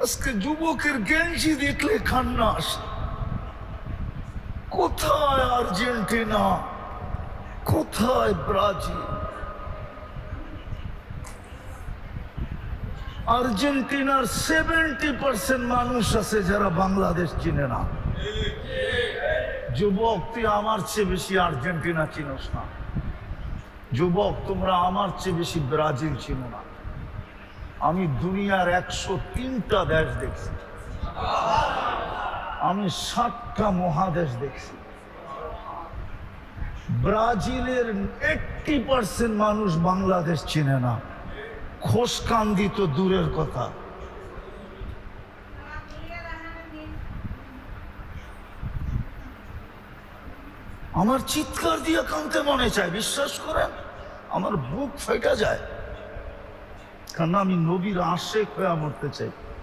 আজকে যুবকের গেঞ্জি দেখলে কান্না আসে। কোথায় আর্জেন্টিনা, কোথায় ব্রাজিল? আর্জেন্টিনার 70% মানুষ আছে যারা বাংলাদেশ চিনে না। যুবক, তুই আমার চেয়ে বেশি আর্জেন্টিনা চিনোস না। যুবক, তোমরা আমার চেয়ে বেশি ব্রাজিল চিনো না। আমি দুনিয়ার 103টা দেশ দেখছি, আমি 7টা মহাদেশ দেখছি। ব্রাজিলের 80% মানুষ বাংলাদেশ চিনে না। খোসকান্দি তো দূরের কথা। আমার চিৎকার দিয়ে কাঁদতে মনে চায়, বিশ্বাস করেন, আমার বুক ফেটে যায়, কারণ আমি নবীর আশেক হয়ে মরতে চাই।